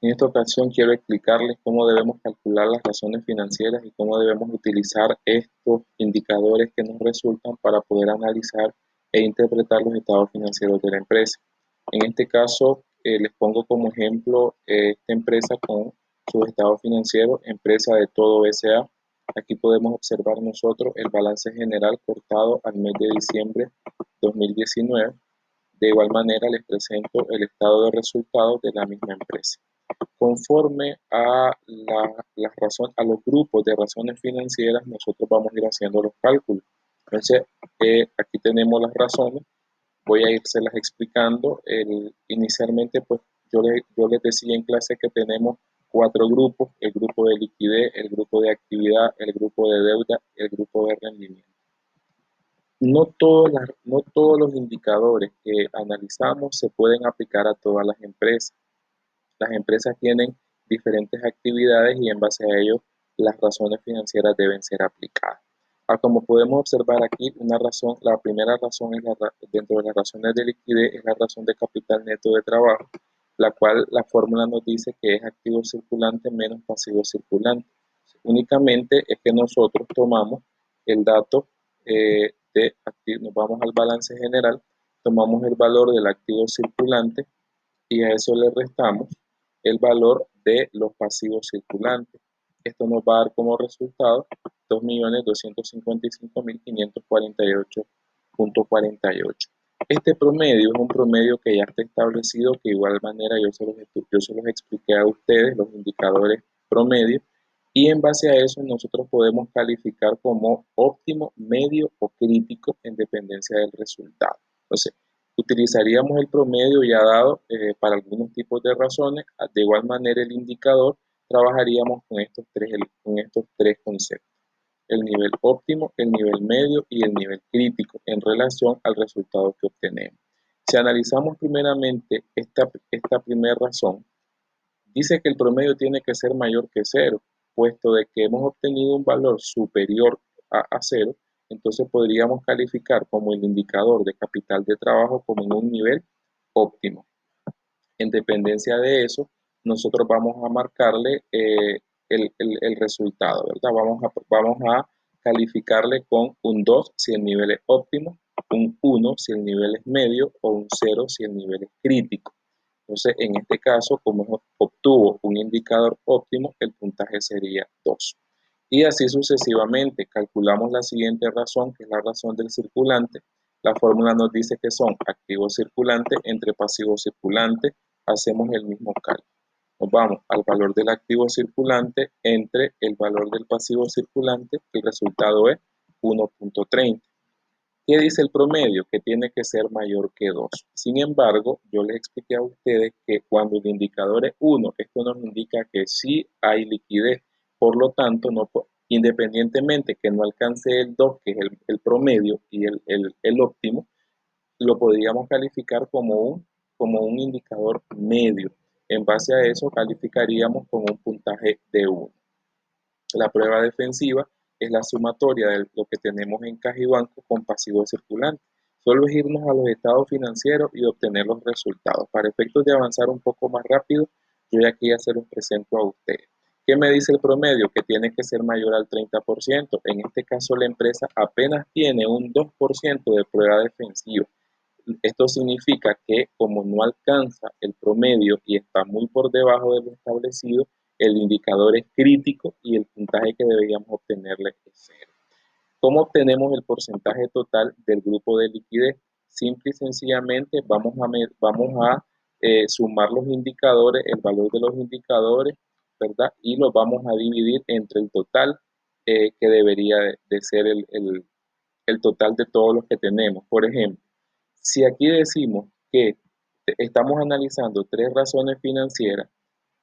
En esta ocasión quiero explicarles cómo debemos calcular las razones financieras y cómo debemos utilizar estos indicadores que nos resultan para poder analizar e interpretar los estados financieros de la empresa. En este caso, les pongo como ejemplo esta empresa con sus estados financieros, empresa de Todo S.A. Aquí podemos observar nosotros el balance general cortado al mes de diciembre 2019. De igual manera, les presento el estado de resultados de la misma empresa. Conforme a, a los grupos de razones financieras, nosotros vamos a ir haciendo los cálculos. Entonces, aquí tenemos las razones, voy a irselas explicando. Inicialmente, pues yo les decía en clase que tenemos cuatro grupos: el grupo de liquidez, el grupo de actividad, el grupo de deuda, el grupo de rendimiento. No todos los indicadores que analizamos se pueden aplicar a todas las empresas. Las empresas tienen diferentes actividades y en base a ello las razones financieras deben ser aplicadas. Como podemos observar aquí, la primera razón dentro de las razones de liquidez es la razón de capital neto de trabajo, la cual la fórmula nos dice que es activo circulante menos pasivo circulante. Únicamente es que nosotros tomamos el dato nos vamos al balance general, tomamos el valor del activo circulante y a eso le restamos el valor de los pasivos circulantes. Esto nos va a dar como resultado 2.255.548.48. Este promedio es un promedio que ya está establecido, que de igual manera yo se los expliqué a ustedes, los indicadores promedio, y en base a eso nosotros podemos calificar como óptimo, medio o crítico en dependencia del resultado. Entonces, utilizaríamos el promedio ya dado para algunos tipos de razones. De igual manera, el indicador trabajaríamos con estos tres conceptos: el nivel óptimo, el nivel medio y el nivel crítico en relación al resultado que obtenemos. Si analizamos primeramente esta primera razón, dice que el promedio tiene que ser mayor que cero, puesto de que hemos obtenido un valor superior a cero. Entonces podríamos calificar como el indicador de capital de trabajo como en un nivel óptimo. En dependencia de eso, nosotros vamos a marcarle el resultado, ¿verdad? Vamos a calificarle con un 2 si el nivel es óptimo, un 1 si el nivel es medio o un 0 si el nivel es crítico. Entonces, en este caso, como obtuvo un indicador óptimo, el puntaje sería 2. Y así sucesivamente, calculamos la siguiente razón, que es la razón del circulante. La fórmula nos dice que son activos circulantes entre pasivos circulantes. Hacemos el mismo cálculo. Nos vamos al valor del activo circulante entre el valor del pasivo circulante. El resultado es 1.30. ¿Qué dice el promedio? Que tiene que ser mayor que 2. Sin embargo, yo les expliqué a ustedes que cuando el indicador es 1, esto nos indica que sí hay liquidez. Por lo tanto, independientemente que no alcance el 2, que es el promedio y el óptimo, lo podríamos calificar como un indicador medio. En base a eso, calificaríamos con un puntaje de 1. La prueba defensiva es la sumatoria de lo que tenemos en caja y banco con pasivo circulante. Solo es irnos a los estados financieros y obtener los resultados. Para efectos de avanzar un poco más rápido, yo aquí ya se los presento a ustedes. ¿Qué me dice el promedio? Que tiene que ser mayor al 30%. En este caso, la empresa apenas tiene un 2% de prueba defensiva. Esto significa que como no alcanza el promedio y está muy por debajo de lo establecido, el indicador es crítico y el puntaje que deberíamos obtenerle es 0. ¿Cómo obtenemos el porcentaje total del grupo de liquidez? Simple y sencillamente vamos a sumar los indicadores, el valor de los indicadores, ¿verdad? Y los vamos a dividir entre el total que debería de ser el total de todos los que tenemos. Por ejemplo, si aquí decimos que estamos analizando tres razones financieras,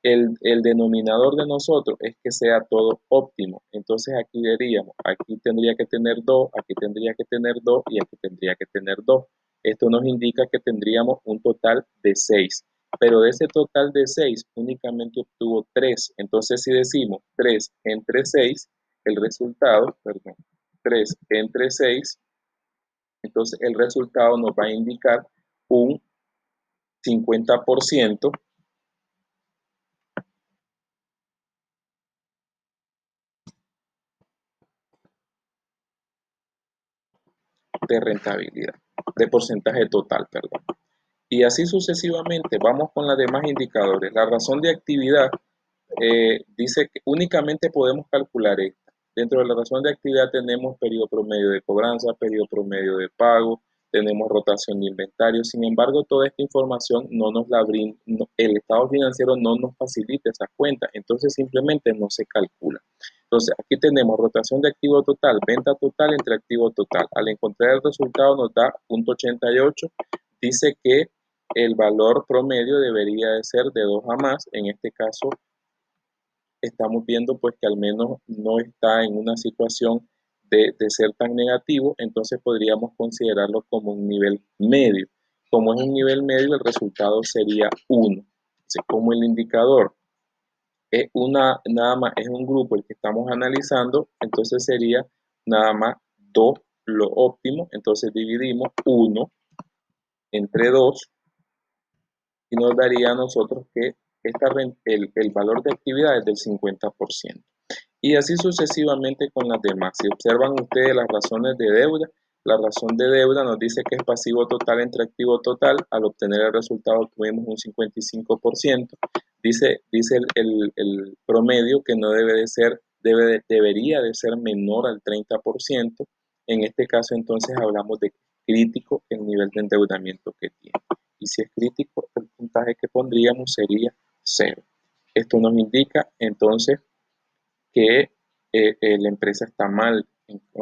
el denominador de nosotros es que sea todo óptimo. Entonces aquí diríamos, aquí tendría que tener 2, aquí tendría que tener 2 y aquí tendría que tener 2. Esto nos indica que tendríamos un total de 6. Pero de ese total de 6 únicamente obtuvo 3. Entonces si decimos 3 entre 6, el resultado, perdón, 3 entre 6, entonces el resultado nos va a indicar un 50% de rentabilidad, de porcentaje total, perdón. Y así sucesivamente, vamos con los demás indicadores. La razón de actividad dice que únicamente podemos calcular esta. Dentro de la razón de actividad tenemos periodo promedio de cobranza, periodo promedio de pago, tenemos rotación de inventario. Sin embargo, toda esta información no nos la brinda, el estado financiero no nos facilita esas cuentas, entonces simplemente no se calcula. Entonces, aquí tenemos rotación de activo total, venta total entre activo total. Al encontrar el resultado nos da 0.88. Dice que el valor promedio debería de ser de 2 a más. En este caso, estamos viendo pues que al menos no está en una situación de ser tan negativo, entonces podríamos considerarlo como un nivel medio. Como es un nivel medio, el resultado sería 1. Entonces, como el indicador es nada más es un grupo el que estamos analizando, entonces sería nada más 2 lo óptimo, entonces dividimos 1 entre 2 y nos daría a nosotros que el valor de actividad es del 50%. Y así sucesivamente con las demás. Si observan ustedes las razones de deuda, la razón de deuda nos dice que es pasivo total entre activo total. Al obtener el resultado tuvimos un 55%. Dice el promedio que no debe de ser, debería de ser menor al 30%. En este caso entonces hablamos de crítico el nivel de endeudamiento que tiene. Y si es crítico, el puntaje que pondríamos sería 0. Esto nos indica entonces que la empresa está mal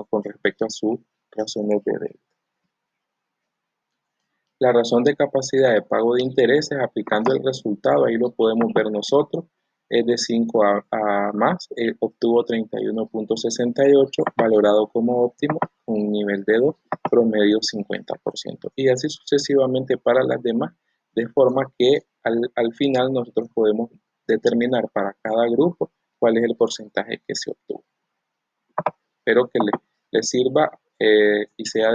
con respecto a sus razones de deuda. La razón de capacidad de pago de intereses aplicando el resultado, ahí lo podemos ver nosotros, es de 5 a más, obtuvo 31.68, valorado como óptimo, un nivel de 2, promedio 50%. Y así sucesivamente para las demás, de forma que al final nosotros podemos determinar para cada grupo cuál es el porcentaje que se obtuvo. Espero que les sirva y sea de